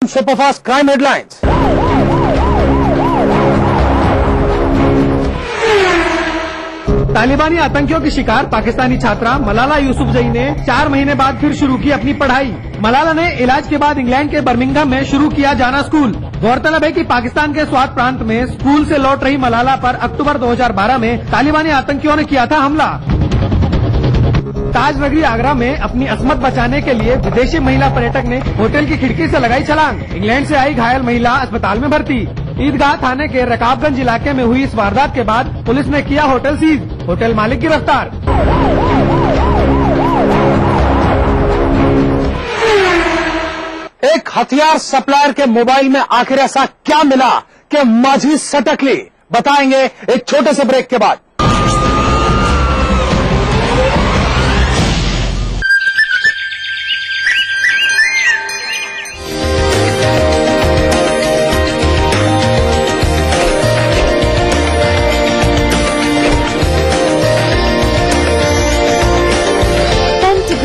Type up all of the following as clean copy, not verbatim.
Superfast crime headlines. तालिबानी आतंकियों की शिकार पाकिस्तानी छात्रा मलाला यूसुफजई ने 4 महीने बाद फिर शुरू की अपनी पढ़ाई। मलाला ने इलाज के बाद इंग्लैंड के बर्मिंघम में शुरू किया जाना स्कूल। गौरतलब है कि पाकिस्तान के स्वात प्रांत में स्कूल से लौट रही मलाला पर अक्टूबर 2012 में तालिबानी आतंकियों ने किया था हमला। ताज नगरी आगरा में अपनी अस्मत बचाने के लिए विदेशी महिला पर्यटक ने होटल की खिड़की से लगाई छलांग। इंग्लैंड से आई घायल महिला अस्पताल में भर्ती। ईदगाह थाने के रकाबगंज इलाके में हुई इस वारदात के बाद पुलिस ने किया होटल सीज। होटल मालिक गिरफ्तार। एक हथियार सप्लायर के मोबाइल में आखिर ऐसा क्या मिला कि माझी सटक ली, बताएंगे एक छोटे से ब्रेक के बाद।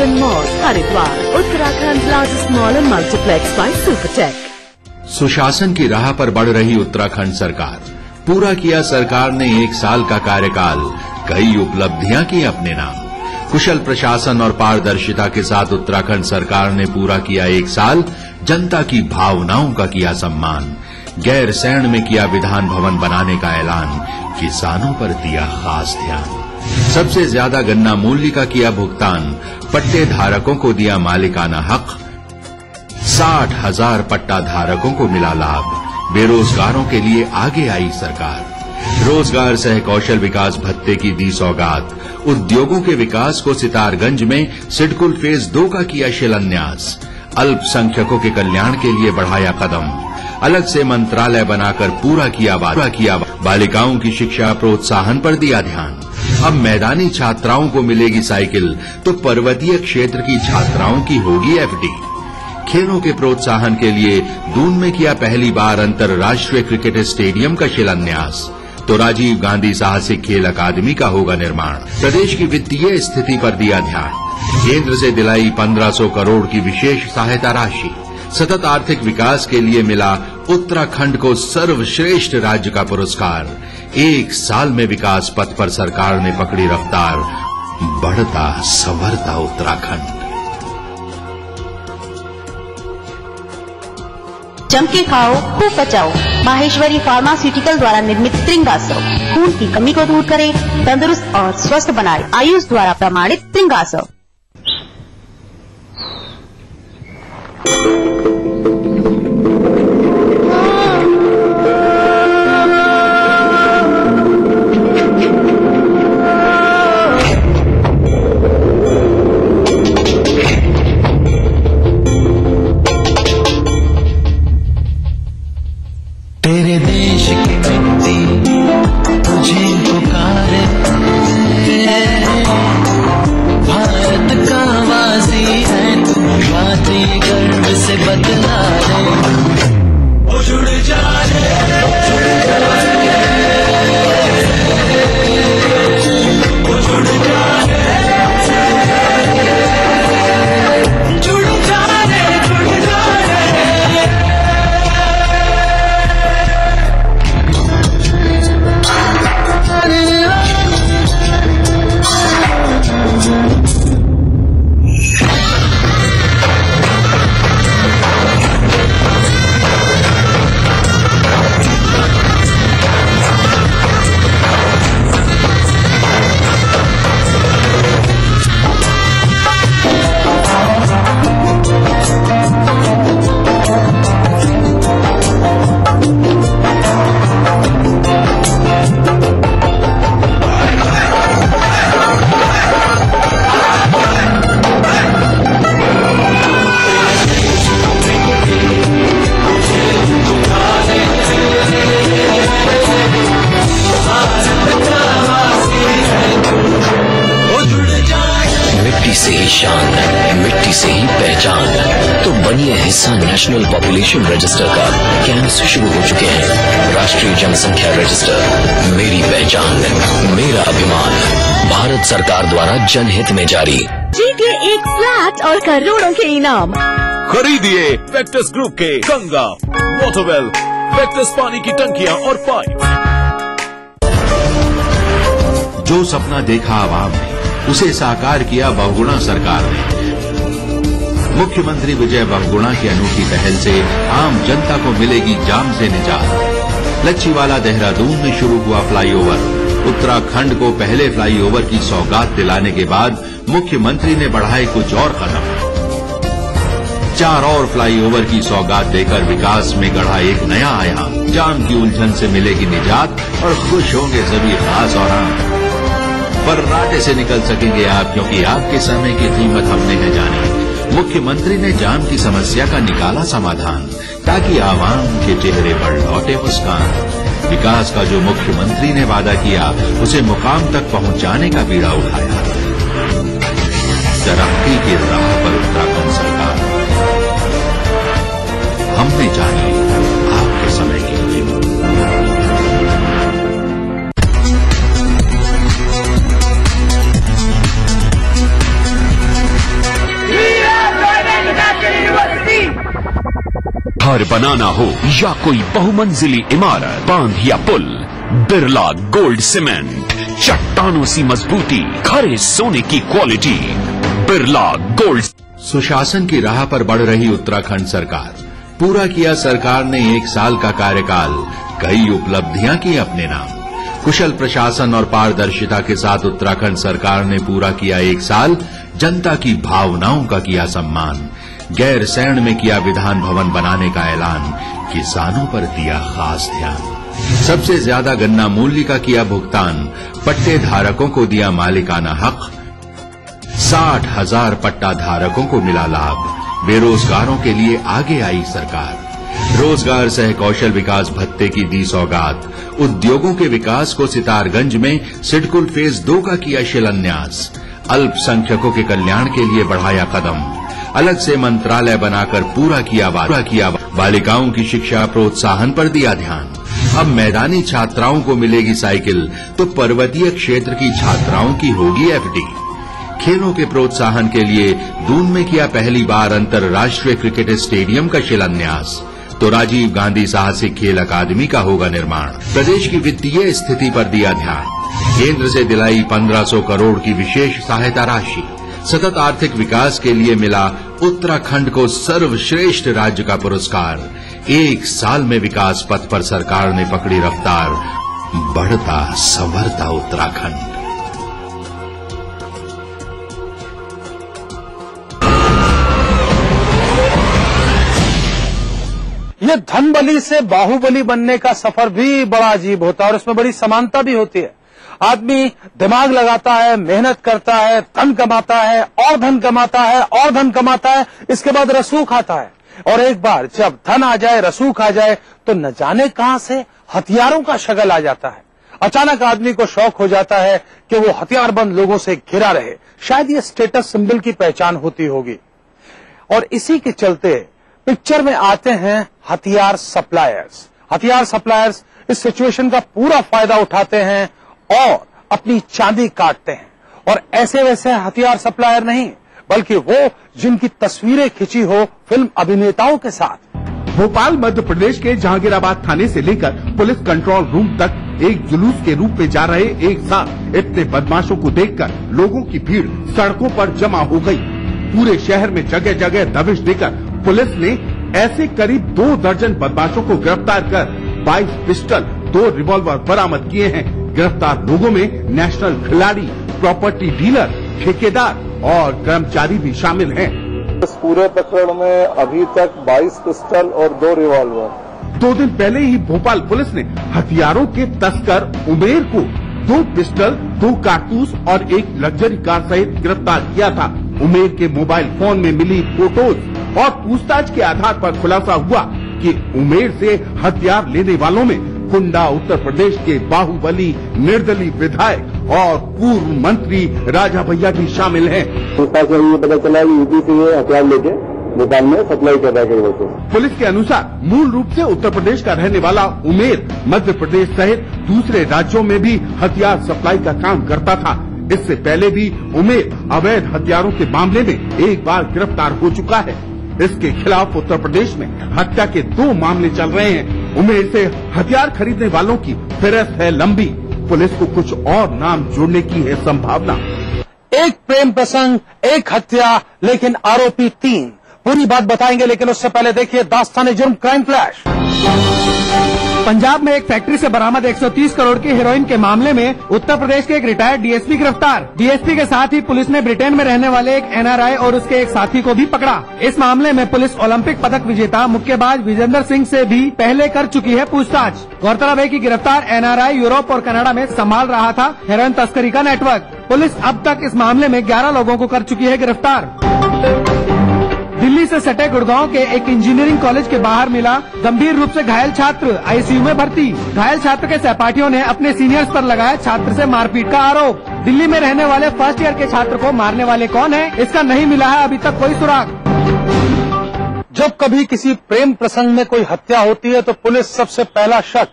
Mall Haridwar, Uttarakhand largest mall and multiplex by Supertech. सुशासन की राह पर बढ़ रही उत्तराखंड सरकार। पूरा किया सरकार ने 1 साल का कार्यकाल, कई उपलब्धियां की अपने नाम। कुशल प्रशासन और पारदर्शिता के साथ उत्तराखंड सरकार ने पूरा किया 1 साल। जनता की भावनाओं का किया सम्मान। गैरसैंण में किया विधान भवन बनाने का ऐलान। किसानों पर दिया खास ध्यान। सबसे ज्यादा गन्ना मूल्य का किया भुगतान। पट्टे धारकों को दिया मालिकाना हक। 60,000 पट्टा धारकों को मिला लाभ। बेरोजगारों के लिए आगे आई सरकार। रोजगार सह कौशल विकास भत्ते की दी सौगात। उद्योगों के विकास को सितारगंज में सिडकुल फेज 2 का किया शिलान्यास। अल्पसंख्यकों के कल्याण के लिए बढ़ाया कदम। अलग से मंत्रालय बनाकर पूरा किया बालिकाओं की शिक्षा प्रोत्साहन पर दिया ध्यान। अब मैदानी छात्राओं को मिलेगी साइकिल तो पर्वतीय क्षेत्र की छात्राओं की होगी एफडी। खेलों के प्रोत्साहन के लिए दून में किया पहली बार अंतर्राष्ट्रीय क्रिकेट स्टेडियम का शिलान्यास। तो राजीव गांधी साहसिक खेल अकादमी का होगा निर्माण। प्रदेश की वित्तीय स्थिति पर दिया ध्यान। केंद्र से दिलाई 1500 करोड़ की विशेष सहायता राशि। सतत आर्थिक विकास के लिए मिला उत्तराखंड को सर्वश्रेष्ठ राज्य का पुरस्कार। 1 साल में विकास पथ पर सरकार ने पकड़ी रफ्तार। बढ़ता संवरता उत्तराखंड। जम के खाओ, खूब बचाओ। माहेश्वरी फार्मास्यूटिकल द्वारा निर्मित त्रिंगासव खून की कमी को दूर करे, तंदुरुस्त और स्वस्थ बनाए। आयुष द्वारा प्रमाणित त्रिंगासव। तेरे देश की मिट्टी तुझे पुकारे, भारत का वासी है तू, बातें गर्व से बदला रे। ओ जुड़ जा रे, ओ जुड़ जा रे, जुड़ जा रे, जुड़ जा रे। मिट्टी से ही पहचान। तो बनिए हिस्सा नेशनल पॉपुलेशन रजिस्टर का। कैंप्स शुरू हो चुके हैं। राष्ट्रीय जनसंख्या रजिस्टर, मेरी पहचान मेरा अभिमान। भारत सरकार द्वारा जनहित में जारी। जीतिए एक फ्लैट और करोड़ों के इनाम। खरीदिए वेक्टस ग्रुप के गंगा, वाटरवेल, वेक्टस पानी की टंकियां और पाइप। जो सपना देखा आवाम ने, उसे साकार किया बहुगुणा सरकार ने। मुख्यमंत्री विजय बहुगुणा की अनूठी पहल से आम जनता को मिलेगी जाम से निजात। लच्छीवाला देहरादून में शुरू हुआ फ्लाईओवर। उत्तराखंड को पहले फ्लाईओवर की सौगात दिलाने के बाद मुख्यमंत्री ने बढ़ाए कुछ और कदम। 4 और फ्लाईओवर की सौगात देकर विकास में गढ़ा एक नया आयाम। जाम की उलझन से मिलेगी निजात और खुश होंगे सभी खास और आम। फर्राटे से निकल सकेंगे आप, क्योंकि आपके समय की कीमत हमने है जानी। मुख्यमंत्री ने जाम की समस्या का निकाला समाधान, ताकि आवाम के चेहरे पर लौटे मुस्कान। विकास का जो मुख्यमंत्री ने वादा किया, उसे मुकाम तक पहुंचाने का बीड़ा उठाया। तरक्की की राह पर उत्तराखंड सरकार। हमने जानी आपके समय की कीमत। घर बनाना हो या कोई बहुमंजिली इमारत, बांध या पुल, बिरला गोल्ड सीमेंट। चट्टानों सी मजबूती, खरे सोने की क्वालिटी, बिरला गोल्ड। सुशासन की राह पर बढ़ रही उत्तराखंड सरकार। पूरा किया सरकार ने 1 साल का कार्यकाल, कई उपलब्धियां की अपने नाम। कुशल प्रशासन और पारदर्शिता के साथ उत्तराखंड सरकार ने पूरा किया 1 साल। जनता की भावनाओं का किया सम्मान। गैरसैंण में किया विधान भवन बनाने का ऐलान। किसानों पर दिया खास ध्यान। सबसे ज्यादा गन्ना मूल्य का किया भुगतान। पट्टे धारकों को दिया मालिकाना हक। 60,000 पट्टा धारकों को मिला लाभ। बेरोजगारों के लिए आगे आई सरकार। रोजगार सह कौशल विकास भत्ते की दी सौगात। उद्योगों के विकास को सितारगंज में सिडकुल फेज 2 का किया शिलान्यास। अल्पसंख्यकों के कल्याण के लिए बढ़ाया कदम। अलग से मंत्रालय बनाकर पूरा किया बालिकाओं की शिक्षा प्रोत्साहन पर दिया ध्यान। अब मैदानी छात्राओं को मिलेगी साइकिल, तो पर्वतीय क्षेत्र की छात्राओं की होगी एफडी। खेलों के प्रोत्साहन के लिए दून में किया पहली बार अंतर्राष्ट्रीय क्रिकेट स्टेडियम का शिलान्यास। तो राजीव गांधी साहसिक खेल अकादमी का होगा निर्माण। प्रदेश की वित्तीय स्थिति पर दिया ध्यान। केंद्र से दिलाई 1500 करोड़ की विशेष सहायता राशि। सतत आर्थिक विकास के लिए मिला उत्तराखंड को सर्वश्रेष्ठ राज्य का पुरस्कार। 1 साल में विकास पथ पर सरकार ने पकड़ी रफ्तार। बढ़ता संवरता उत्तराखंड। ये धनबली से बाहुबली बनने का सफर भी बड़ा अजीब होता है और इसमें बड़ी समानता भी होती है। आदमी दिमाग लगाता है, मेहनत करता है, धन कमाता है और धन कमाता है और धन कमाता है, इसके बाद रसूख आता है। और एक बार जब धन आ जाए, रसूख आ जाए, तो न जाने कहां से हथियारों का शगल आ जाता है। अचानक आदमी को शौक हो जाता है कि वो हथियारबंद लोगों से घिरा रहे। शायद ये स्टेटस सिंबल की पहचान होती होगी। और इसी के चलते पिक्चर में आते हैं हथियार सप्लायर्स। हथियार सप्लायर्स इस सिचुएशन का पूरा फायदा उठाते हैं और अपनी चांदी काटते हैं। और ऐसे वैसे हथियार सप्लायर नहीं, बल्कि वो जिनकी तस्वीरें खिंची हो फिल्म अभिनेताओं के साथ। भोपाल मध्य प्रदेश के जहांगीराबाद थाने से लेकर पुलिस कंट्रोल रूम तक एक जुलूस के रूप में जा रहे एक साथ इतने बदमाशों को देखकर लोगों की भीड़ सड़कों पर जमा हो गई। पूरे शहर में जगह जगह दबिश देकर पुलिस ने ऐसे करीब 2 दर्जन बदमाशों को गिरफ्तार कर 22 पिस्टल, 2 रिवॉल्वर बरामद किए हैं। गिरफ्तार लोगों में नेशनल खिलाड़ी, प्रॉपर्टी डीलर, ठेकेदार और कर्मचारी भी शामिल हैं। इस पूरे प्रकरण में अभी तक 22 पिस्टल और 2 रिवॉल्वर। 2 दिन पहले ही भोपाल पुलिस ने हथियारों के तस्कर उमेर को 2 पिस्टल, 2 कारतूस और 1 लग्जरी कार सहित गिरफ्तार किया था। उमेर के मोबाइल फोन में मिली फोटोज और पूछताछ के आधार पर खुलासा हुआ कि उमेर से हथियार लेने वालों में कुंडा उत्तर प्रदेश के बाहुबली निर्दलीय विधायक और पूर्व मंत्री राजा भैया भी शामिल हैं। ये पता चला यूपी से ये हथियार लेके भोपाल में सप्लाई कर रहा है। पुलिस के अनुसार मूल रूप से उत्तर प्रदेश का रहने वाला उमेर मध्य प्रदेश सहित दूसरे राज्यों में भी हथियार सप्लाई का काम करता था। इससे पहले भी उमेर अवैध हथियारों के मामले में एक बार गिरफ्तार हो चुका है। इसके खिलाफ उत्तर प्रदेश में हत्या के 2 मामले चल रहे हैं। उमेर से हथियार खरीदने वालों की फेहरिस्त है लंबी। पुलिस को कुछ और नाम जोड़ने की है संभावना। एक प्रेम प्रसंग, एक हत्या, लेकिन आरोपी 3। पूरी बात बताएंगे, लेकिन उससे पहले देखिए दास्तान जुर्म क्राइम फ्लैश। पंजाब में एक फैक्ट्री से बरामद 130 करोड़ की हेरोइन के मामले में उत्तर प्रदेश के एक रिटायर्ड डीएसपी गिरफ्तार। डीएसपी के साथ ही पुलिस ने ब्रिटेन में रहने वाले एक एनआरआई और उसके एक साथी को भी पकड़ा। इस मामले में पुलिस ओलंपिक पदक विजेता मुक्केबाज विजेंदर सिंह से भी पहले कर चुकी है पूछताछ। गौरतलब है कि गिरफ्तार एनआरआई यूरोप और कनाडा में संभाल रहा था हेरोइन तस्करी का नेटवर्क। पुलिस अब तक इस मामले में 11 लोगों को कर चुकी है गिरफ्तार। दिल्ली से सटे गुड़गांव के एक इंजीनियरिंग कॉलेज के बाहर मिला गंभीर रूप से घायल छात्र, आईसीयू में भर्ती। घायल छात्र के सहपाठियों ने अपने सीनियर्स पर लगाया छात्र से मारपीट का आरोप। दिल्ली में रहने वाले फर्स्ट ईयर के छात्र को मारने वाले कौन है, इसका नहीं मिला है अभी तक कोई सुराग। जब कभी किसी प्रेम प्रसंग में कोई हत्या होती है तो पुलिस सबसे पहला शक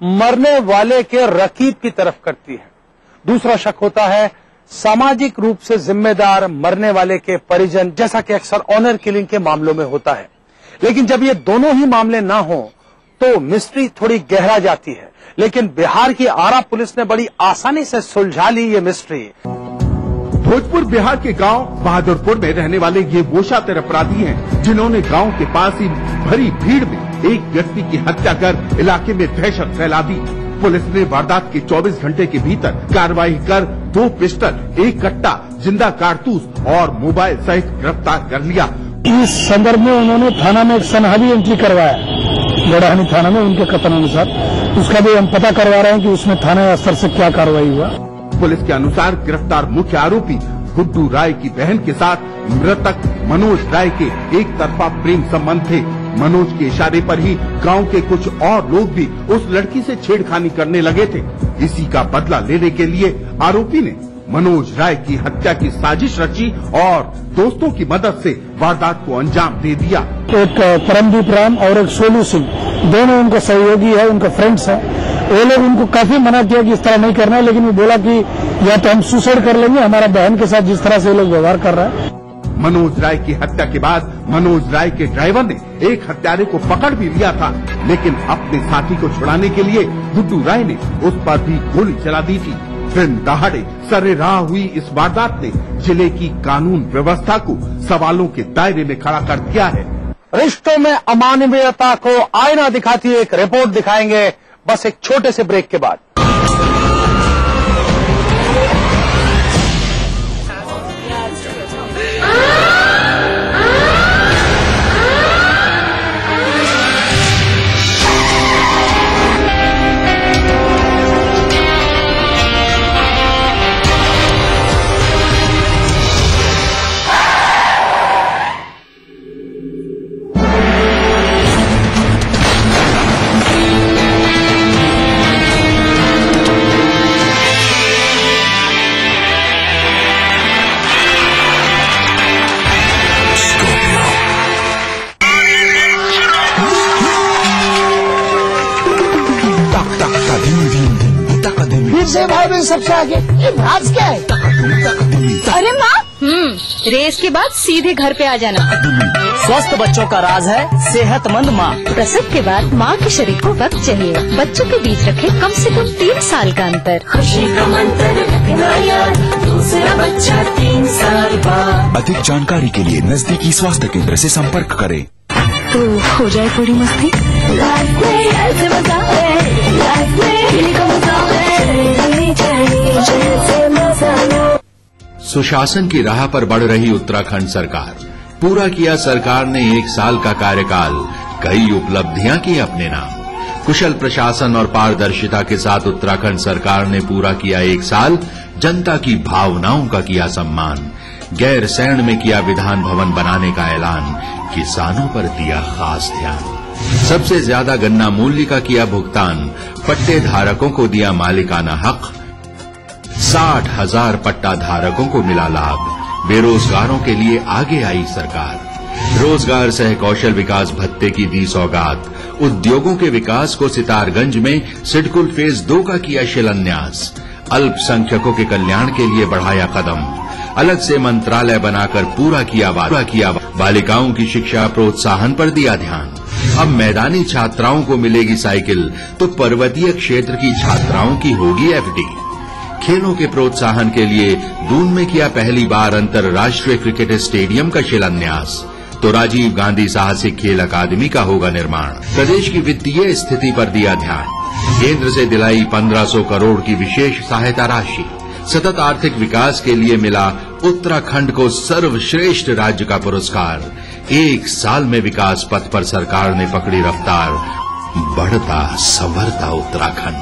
मरने वाले के रकीब की तरफ करती है। दूसरा शक होता है सामाजिक रूप से जिम्मेदार मरने वाले के परिजन, जैसा कि अक्सर ऑनर किलिंग के मामलों में होता है। लेकिन जब ये दोनों ही मामले ना हो तो मिस्ट्री थोड़ी गहरा जाती है। लेकिन बिहार की आरा पुलिस ने बड़ी आसानी से सुलझा ली ये मिस्ट्री। भोजपुर बिहार के गांव बहादुरपुर में रहने वाले ये वो शातिर अपराधी हैं जिन्होंने गांव के पास ही भरी भीड़ में एक व्यक्ति की हत्या कर इलाके में दहशत फैला दी। पुलिस ने वारदात के 24 घंटे के भीतर कार्रवाई कर 2 पिस्टल, 1 कट्टा, जिंदा कारतूस और मोबाइल सहित गिरफ्तार कर लिया। इस संदर्भ में उन्होंने थाना में एक सनहरी एंट्री करवाया, गड़ाहनी थाना में उनके कथन अनुसार। उसका भी हम पता करवा रहे हैं कि उसमें थाना स्तर से क्या कार्रवाई हुआ। पुलिस के अनुसार गिरफ्तार मुख्य आरोपी गुड्डू राय की बहन के साथ मृतक मनोज राय के एक तरफा प्रेम संबंध थे। मनोज के इशारे पर ही गांव के कुछ और लोग भी उस लड़की से छेड़खानी करने लगे थे। इसी का बदला लेने के लिए आरोपी ने मनोज राय की हत्या की साजिश रची और दोस्तों की मदद से वारदात को अंजाम दे दिया। एक परमदीप राम और एक सोलू सिंह, दोनों उनका सहयोगी है, उनका फ्रेंड्स है। वो लोग उनको काफी मना किया कि इस तरह नहीं करना है, लेकिन वो बोला कि या तो हम सुसाइड कर लेंगे, हमारा बहन के साथ जिस तरह से ये लोग व्यवहार कर रहा है। मनोज राय की हत्या के बाद मनोज राय के ड्राइवर ने एक हत्यारे को पकड़ भी लिया था, लेकिन अपने साथी को छुड़ाने के लिए गुड्डू राय ने उस पर भी गोली चला दी थी। दिन दहाड़े सरेराह हुई इस वारदात ने जिले की कानून व्यवस्था को सवालों के दायरे में खड़ा कर दिया है। रिश्तों में अमानवीयता को आईना दिखाती एक रिपोर्ट दिखाएंगे बस एक छोटे से ब्रेक के बाद। सबसे आगे ये राज क्या है? अरे माँ, रेस के बाद सीधे घर पे आ जाना। स्वस्थ बच्चों का राज है सेहतमंद माँ। प्रसव के बाद माँ के शरीर को वक्त चाहिए। बच्चों के बीच रखे कम से कम 3 साल का अंतर। खुशी का मंत्र रखना याद, दूसरा बच्चा 3 साल बाद। अधिक जानकारी के लिए नजदीकी स्वास्थ्य केंद्र से संपर्क करें। तो हो जाए थोड़ी मस्ती। सुशासन की राह पर बढ़ रही उत्तराखंड सरकार। पूरा किया सरकार ने 1 साल का कार्यकाल, कई उपलब्धियां की अपने नाम। कुशल प्रशासन और पारदर्शिता के साथ उत्तराखंड सरकार ने पूरा किया 1 साल, जनता की भावनाओं का किया सम्मान। गैरसैंण में किया विधान भवन बनाने का ऐलान, किसानों पर दिया खास ध्यान। सबसे ज्यादा गन्ना मूल्य का किया भुगतान, पट्टे धारकों को दिया मालिकाना हक। 60,000 पट्टा धारकों को मिला लाभ। बेरोजगारों के लिए आगे आई सरकार। रोजगार सह कौशल विकास भत्ते की दी सौगात। उद्योगों के विकास को सितारगंज में सिडकुल फेज 2 का किया शिलान्यास। अल्पसंख्यकों के कल्याण के लिए बढ़ाया कदम। अलग से मंत्रालय बनाकर पूरा किया बालिकाओं की शिक्षा प्रोत्साहन पर दिया ध्यान। अब मैदानी छात्राओं को मिलेगी साइकिल तो पर्वतीय क्षेत्र की छात्राओं की होगी एफडी। खेलों के प्रोत्साहन के लिए दून में किया पहली बार अंतर्राष्ट्रीय क्रिकेट स्टेडियम का शिलान्यास। तो राजीव गांधी साहसिक खेल अकादमी का होगा निर्माण। प्रदेश की वित्तीय स्थिति पर दिया ध्यान। केंद्र से दिलाई 1500 करोड़ की विशेष सहायता राशि। सतत आर्थिक विकास के लिए मिला उत्तराखंड को सर्वश्रेष्ठ राज्य का पुरस्कार। 1 साल में विकास पथ पर सरकार ने पकड़ी रफ्तार। बढ़ता संवरता उत्तराखंड।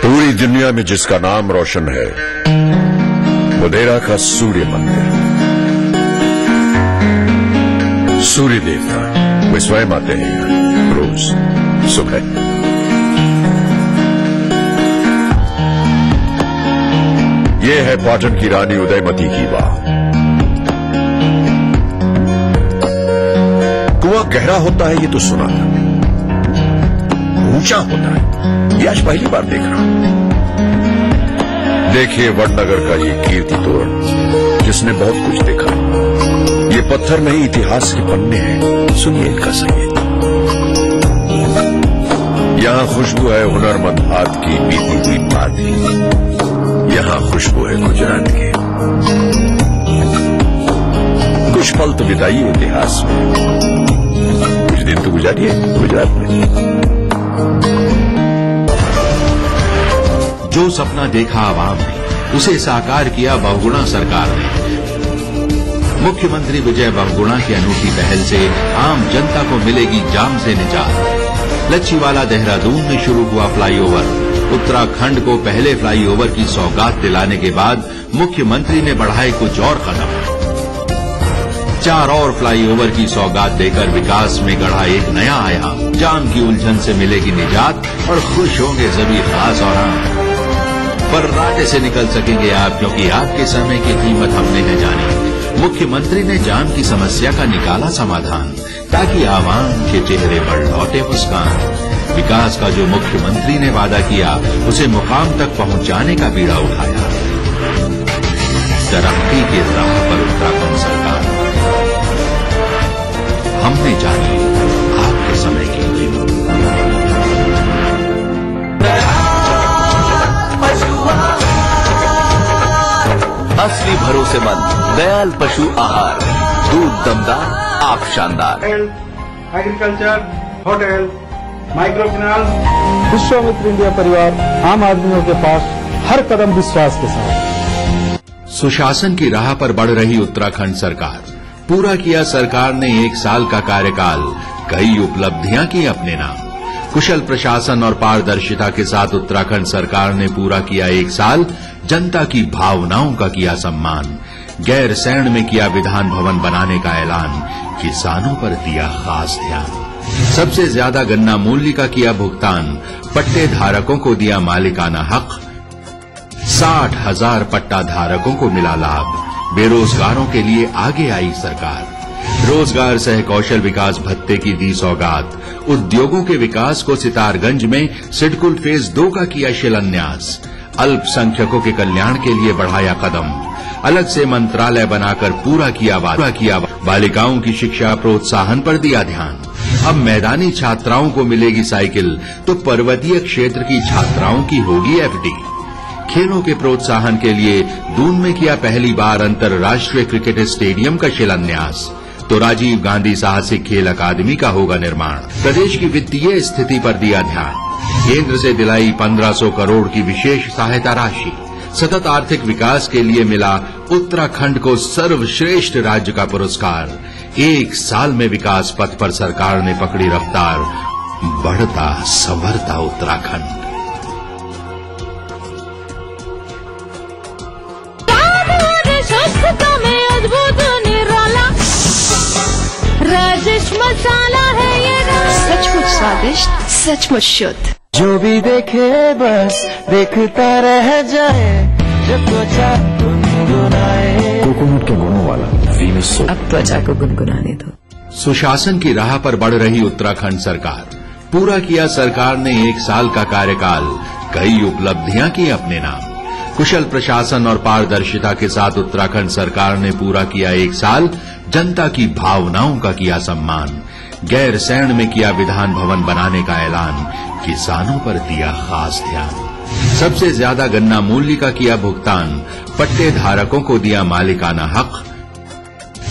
पूरी दुनिया में जिसका नाम रोशन है, मोढेरा का सूर्य मंदिर। सूर्य देवता वे स्वयं आते हैं रोज सुबह। ये है पाटन की रानी उदयमती की वाह। कुआं गहरा होता है ये तो सुना था, ऊंचा होता है ये आज पहली बार देख रहा हूं। देखिए वडनगर का ये कीर्ति तोरण जिसने बहुत कुछ देखा। ये पत्थर नहीं इतिहास के पन्ने हैं, सुनिए इनका संगीत। यहाँ खुशबू है हुनरमंद हाथ की बीती हुई बात की। यहाँ खुशबू है गुजरात की। कुछ पल तो बिताइए इतिहास में, कुछ दिन तो गुजारिए गुजरात में। जो सपना देखा आवाम ने उसे साकार किया बहुगुणा सरकार ने। मुख्यमंत्री विजय बहुगुणा की अनूठी पहल से आम जनता को मिलेगी जाम से निजात। लच्छीवाला देहरादून में शुरू हुआ फ्लाईओवर। उत्तराखंड को पहले फ्लाईओवर की सौगात दिलाने के बाद मुख्यमंत्री ने बढ़ाए कुछ और कदम। 4 और फ्लाईओवर की सौगात देकर विकास में गढ़ा एक नया आयाम। जाम की उलझन से मिलेगी निजात और खुश होंगे सभी खास और आम। बर्राटे से निकल सकेंगे आप, क्योंकि आपके समय की कीमत हमने है जानी। मुख्यमंत्री ने जाम की समस्या का निकाला समाधान, ताकि आवाम के चेहरे पर लौटे मुस्कान। विकास का जो मुख्यमंत्री ने वादा किया उसे मुकाम तक पहुंचाने का बीड़ा उठाया। तरक्की की राह पर उत्तराखंड सरकार। हमने जानी आपके समय की कीमत। असली भरोसेमंद दयाल पशु आहार। दूध दमदार, आप शानदार। Agriculture, hotel, micro finance. Vishwamitra India परिवार आम आदमियों के पास हर कदम विश्वास के साथ। सुशासन की राह पर बढ़ रही उत्तराखंड सरकार। पूरा किया सरकार ने 1 साल का कार्यकाल। कई उपलब्धियां की अपने नाम। कुशल प्रशासन और पारदर्शिता के साथ उत्तराखंड सरकार ने पूरा किया 1 साल। जनता की भावनाओं का किया सम्मान। गैरसैंण में किया विधान भवन बनाने का ऐलान। किसानों पर दिया खास ध्यान। सबसे ज्यादा गन्ना मूल्य का किया भुगतान। पट्टे धारकों को दिया मालिकाना हक। 60,000 पट्टा धारकों को मिला लाभ। बेरोजगारों के लिए आगे आई सरकार। रोजगार सह कौशल विकास भत्ते की दी सौगात। उद्योगों के विकास को सितारगंज में सिडकुल फेज 2 का किया शिलान्यास। अल्पसंख्यकों के कल्याण के लिए बढ़ाया कदम। अलग से मंत्रालय बनाकर पूरा किया बालिकाओं की शिक्षा प्रोत्साहन पर दिया ध्यान। अब मैदानी छात्राओं को मिलेगी साइकिल तो पर्वतीय क्षेत्र की छात्राओं की होगी एफडी। खेलों के प्रोत्साहन के लिए दून में किया पहली बार अंतर्राष्ट्रीय क्रिकेट स्टेडियम का शिलान्यास। तो राजीव गांधी साहसिक खेल अकादमी का होगा निर्माण। प्रदेश की वित्तीय स्थिति पर दिया ध्यान। केंद्र से दिलाई 1500 करोड़ की विशेष सहायता राशि। सतत आर्थिक विकास के लिए मिला उत्तराखंड को सर्वश्रेष्ठ राज्य का पुरस्कार। 1 साल में विकास पथ पर सरकार ने पकड़ी रफ्तार। बढ़ता संवरता उत्तराखंड। राजेश मसाला है ये सचमुच स्वादिष्ट, सचमुच शुद्ध। जो भी देखे बस देखता रह जाए, जब त्वचा गुनगुनाए। कोकोनट के गुणों वाला वीनस सोप। अब त्वचा को गुनगुनाने दो। सुशासन की राह पर बढ़ रही उत्तराखंड सरकार। पूरा किया सरकार ने 1 साल का कार्यकाल। कई उपलब्धियां की अपने नाम। कुशल प्रशासन और पारदर्शिता के साथ उत्तराखंड सरकार ने पूरा किया 1 साल, जनता की भावनाओं का किया सम्मान, गैरसैंण में किया विधान भवन बनाने का ऐलान, किसानों पर दिया खास ध्यान, सबसे ज्यादा गन्ना मूल्य का किया भुगतान, पट्टे धारकों को दिया मालिकाना हक,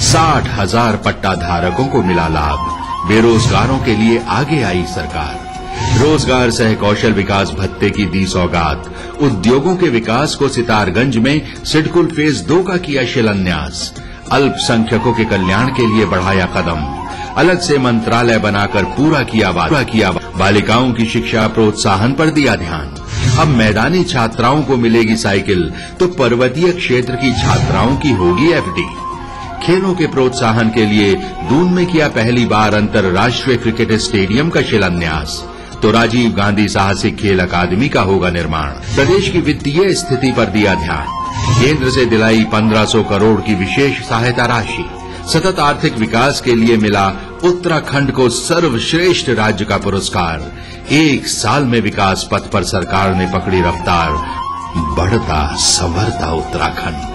60,000 पट्टा धारकों को मिला लाभ, बेरोजगारों के लिए आगे आई सरकार, रोजगार सह कौशल विकास भत्ते की दी सौगात, उद्योगों के विकास को सितारगंज में सिडकुल फेज 2 का किया शिलान्यास, अल्पसंख्यकों के कल्याण के लिए बढ़ाया कदम, अलग से मंत्रालय बनाकर पूरा किया बालिकाओं की शिक्षा प्रोत्साहन पर दिया ध्यान। अब मैदानी छात्राओं को मिलेगी साइकिल तो पर्वतीय क्षेत्र की छात्राओं की होगी एफडी। खेलों के प्रोत्साहन के लिए दून में किया पहली बार अंतर्राष्ट्रीय क्रिकेट स्टेडियम का शिलान्यास, तो राजीव गांधी साहसिक खेल अकादमी का होगा निर्माण। प्रदेश की वित्तीय स्थिति पर दिया ध्यान, केंद्र से दिलाई 1500 करोड़ की विशेष सहायता राशि, सतत आर्थिक विकास के लिए मिला उत्तराखंड को सर्वश्रेष्ठ राज्य का पुरस्कार, 1 साल में विकास पथ पर सरकार ने पकड़ी रफ्तार, बढ़ता संवरता उत्तराखंड।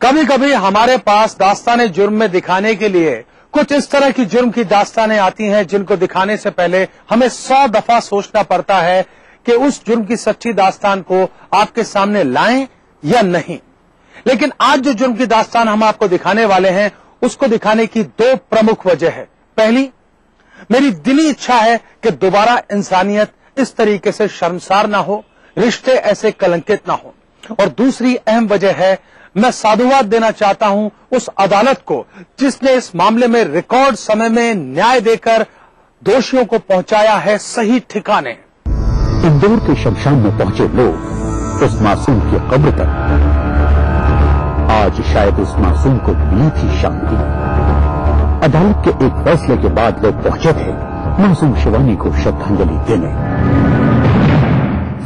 कभी कभी हमारे पास दास्ताने जुर्म में दिखाने के लिए कुछ इस तरह की जुर्म की दास्तानें आती हैं जिनको दिखाने से पहले हमें 100 दफा सोचना पड़ता है कि उस जुर्म की सच्ची दास्तान को आपके सामने लाएं या नहीं। लेकिन आज जो जुर्म की दास्तान हम आपको दिखाने वाले हैं उसको दिखाने की 2 प्रमुख वजह है। पहली, मेरी दिली इच्छा है कि दोबारा इंसानियत इस तरीके से शर्मसार ना हो, रिश्ते ऐसे कलंकित ना हो। और दूसरी अहम वजह है, मैं साधुवाद देना चाहता हूं उस अदालत को जिसने इस मामले में रिकॉर्ड समय में न्याय देकर दोषियों को पहुंचाया है सही ठिकाने। इंदौर के शमशान में पहुंचे लोग उस मासूम की कब्र तक, आज शायद उस मासूम को मिली थी शांति। अदालत के एक फैसले के बाद लोग पहुंचे थे मासूम शिवानी को श्रद्धांजलि देने।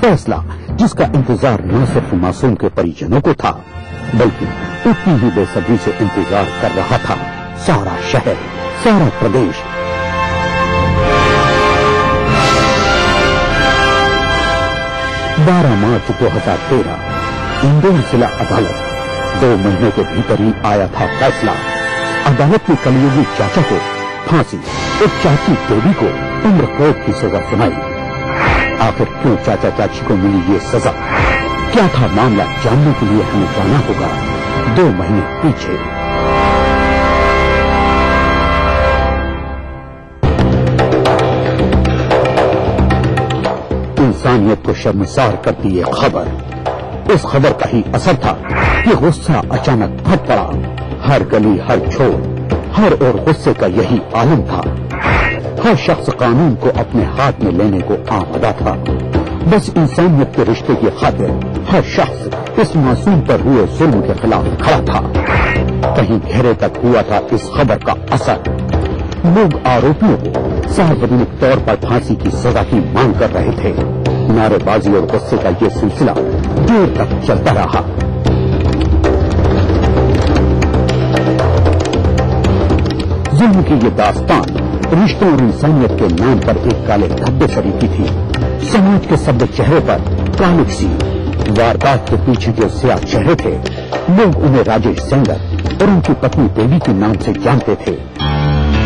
फैसला जिसका इंतजार न सिर्फ मासूम के परिजनों को था बल्कि उतनी ही बेसब्री से इंतजार कर रहा था सारा शहर, सारा प्रदेश। मार्च 2013 इंदौर जिला अदालत 2 महीने के भीतर ही आया था फैसला। अदालत ने कलयुगी चाचा को फांसी और चाची देवी को उम्र कैद की सजा सुनाई। आखिर क्यों चाचा चाची को मिली ये सजा, क्या था मामला, जानने के लिए हमें जाना होगा 2 महीने पीछे। इंसानियत को शर्मसार करती ये खबर, इस खबर का ही असर था कि गुस्सा अचानक फट पड़ा। हर गली, हर छोर, हर ओर गुस्से का यही आलम था। हर शख्स कानून को अपने हाथ में लेने को आमादा था। बस इंसानियत के रिश्ते की खातिर हर शख्स इस मासूम पर हुए जुल्म के खिलाफ खड़ा था। कहीं घेरे तक हुआ था इस खबर का असर। लोग आरोपियों को सार्वजनिक तौर पर फांसी की सजा की मांग कर रहे थे। नारेबाजी और गुस्से का ये सिलसिला देर तक चलता रहा। जुल्म की ये दास्तान रिश्तों और इंसानियत के नाम पर एक काले धब्बे शरीकी थी। समाज के सभ्य चेहरे पर कालिक सी वारदात के पीछे जो स्याह चेहरे थे, लोग उन्हें राजेश सेंगर और उनकी पत्नी देवी के नाम से जानते थे।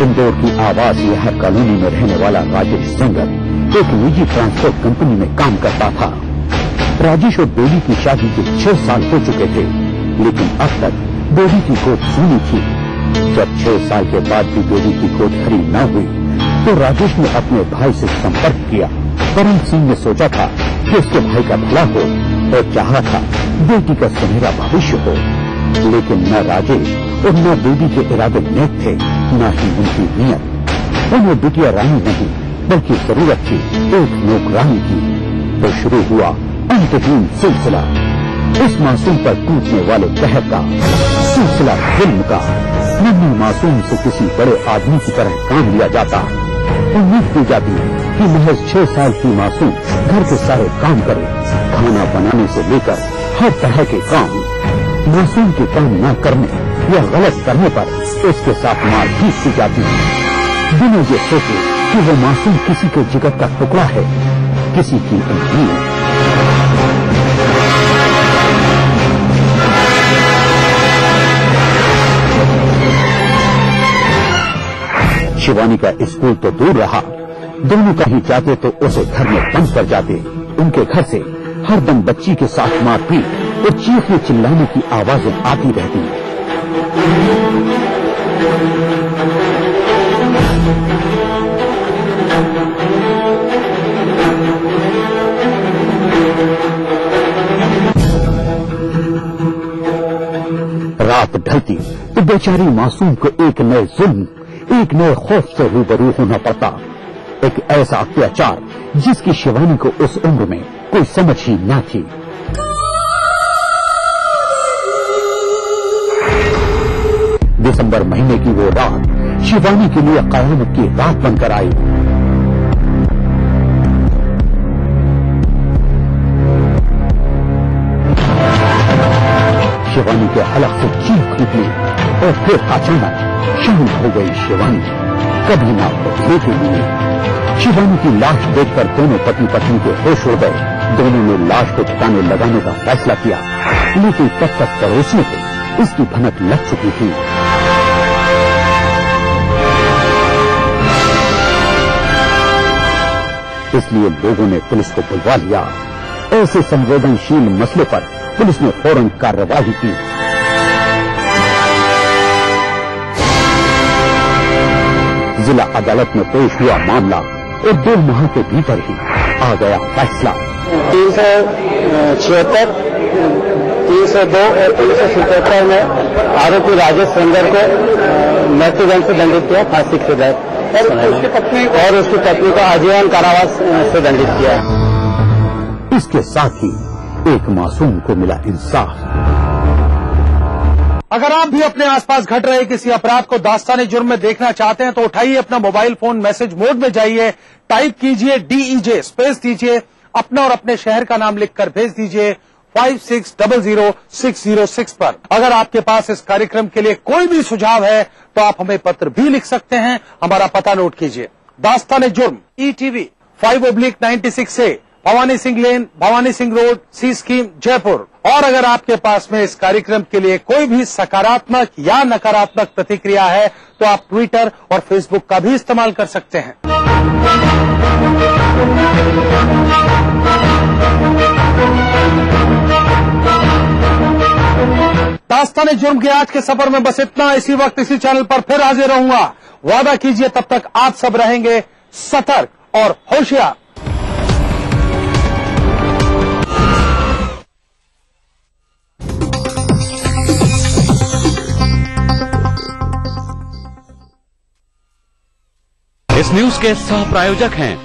इंदौर की आवास यह कॉलोनी में रहने वाला राजेश सेंगर एक निजी ट्रांसपोर्ट कंपनी में काम करता था। राजेश और देवी की शादी के 6 साल हो चुके थे, लेकिन अब तक देवी की गोद सूनी थी। जब 6 साल के बाद भी देवी की गोद खरी न हुई तो राजेश ने अपने भाई से संपर्क किया। करण सिंह ने सोचा था कि उसके भाई का भला हो और चाहा था बेटी का सुनहरा भविष्य हो, लेकिन न राजेश और न देवी के इरादे नेक थे, न ही उनकी नीयत। उन्हें बिटिया रानी नहीं बल्कि जरूरत थी एक नौकरानी की। तो शुरू हुआ अंतहीन सिलसिला, इस मासूम पर टूटने वाले कहर का सिलसिला जुल्म का। नन्ही मासूम से किसी बड़े आदमी की तरह काम लिया जाता। उम्मीद की जाती कि महज 6 साल की मासूम घर के सारे काम करे, खाना बनाने से लेकर हर तरह के काम। मासूम के काम न करने या गलत करने पर उसके साथ मारपीट की जाती है। बिना ये सोचे कि वो मासूम किसी के जिगर का टुकड़ा है, किसी की उम्मीद। शिवानी का स्कूल तो दूर रहा, दोनों कहीं जाते तो उसे घर में बंद कर जाते। उनके घर से हरदम बच्ची के साथ मारपीट और चीखने चिल्लाने की आवाजें आती रहती। रात ढलती तो बेचारी मासूम को एक नए जुल्म, एक नए खौफ से रूबरू होना पड़ता। एक ऐसा अत्याचार जिसकी शिवानी को उस उम्र में कोई समझ ही न थी। दिसंबर महीने की वो रात शिवानी के लिए कयामत की रात बनकर आई। शिवानी के हलक से चीख निकली और फिर अचानक शांत हो गई शिवानी, कभी ना लेती हुई। शिवानी की लाश देखकर दोनों पति पत्नी के होश उड़ गए। दोनों ने लाश को ठिकाने लगाने का फैसला किया, लेकिन तब तक पड़ोसियों को इसकी भनक लग चुकी थी। इसलिए लोगों ने पुलिस को बुलवा लिया। ऐसे संवेदनशील मसले पर पुलिस ने फौरन कार्रवाई की। जिला अदालत में पेश हुआ मामला और 2 माह के भीतर ही आ गया फैसला। 376, 302 और 377 में आरोपी राजेश सेंगर को मृत्युदंड से दंडित किया, फांसी की सजा, और उसकी पत्नी को आजीवन कारावास से दंडित किया। इसके साथ ही एक मासूम को मिला इंसाफ। अगर आप भी अपने आसपास घट रहे किसी अपराध को दास्ताने जुर्म में देखना चाहते हैं तो उठाइए अपना मोबाइल फोन, मैसेज मोड में जाइए, टाइप कीजिए DEJ, स्पेस दीजिए, अपना और अपने शहर का नाम लिखकर भेज दीजिए 56000606 पर। अगर आपके पास इस कार्यक्रम के लिए कोई भी सुझाव है तो आप हमें पत्र भी लिख सकते हैं। हमारा पता नोट कीजिए, दास्ताने जुर्म, ETV 5/96A, भवानी सिंह लेन, भवानी सिंह रोड, सी स्कीम, जयपुर। और अगर आपके पास में इस कार्यक्रम के लिए कोई भी सकारात्मक या नकारात्मक प्रतिक्रिया है तो आप ट्विटर और फेसबुक का भी इस्तेमाल कर सकते हैं। दास्ताने जुर्म के आज के सफर में बस इतना। इसी वक्त इसी चैनल पर फिर हाजिर रहूंगा। वादा कीजिए तब तक आप सब रहेंगे सतर्क और होशियार। इस न्यूज के सह प्रायोजक हैं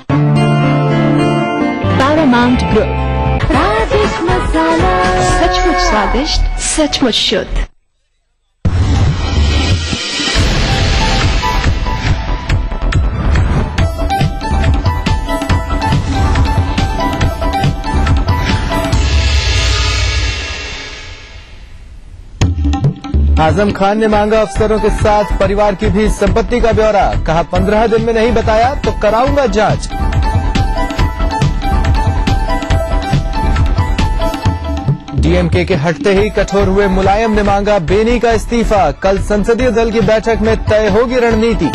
पैरामाउंट ग्रुप। स्वादिष्ट मसाला, सचमुच स्वादिष्ट, सचमुच शुद्ध। आजम खान ने मांगा अफसरों के साथ परिवार की भी संपत्ति का ब्यौरा। कहा 15 दिन में नहीं बताया तो कराऊंगा जांच। डीएमके के हटते ही कठोर हुए मुलायम ने मांगा बेनी का इस्तीफा। कल संसदीय दल की बैठक में तय होगी रणनीति।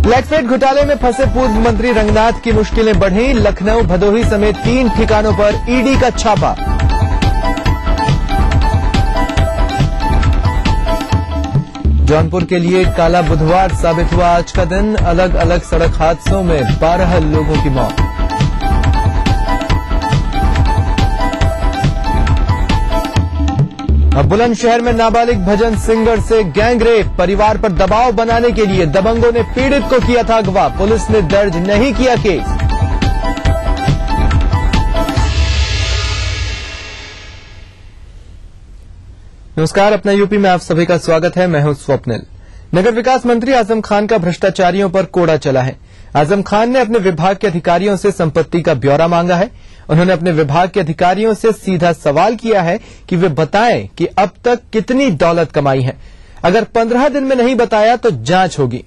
ब्लैकफेट घोटाले में फंसे पूर्व मंत्री रंगनाथ की मुश्किलें बढ़ी। लखनऊ, भदोही समेत 3 ठिकानों पर ईडी का छापा। जौनपुर के लिए काला बुधवार साबित हुआ आज का दिन। अलग अलग सड़क हादसों में 12 लोगों की मौत। अब बुलंदशहर में नाबालिग भजन सिंगर से गैंगरेप। परिवार पर दबाव बनाने के लिए दबंगों ने पीड़ित को किया था अगवा। पुलिस ने दर्ज नहीं किया केस। नमस्कार, अपना यूपी में आप सभी का स्वागत है। मैं हूं स्वप्निल। नगर विकास मंत्री आजम खान का भ्रष्टाचारियों पर कोड़ा चला है। आजम खान ने अपने विभाग के अधिकारियों से संपत्ति का ब्यौरा मांगा है। उन्होंने अपने विभाग के अधिकारियों से सीधा सवाल किया है कि वे बताएं कि अब तक कितनी दौलत कमाई है। अगर 15 दिन में नहीं बताया तो जांच होगी।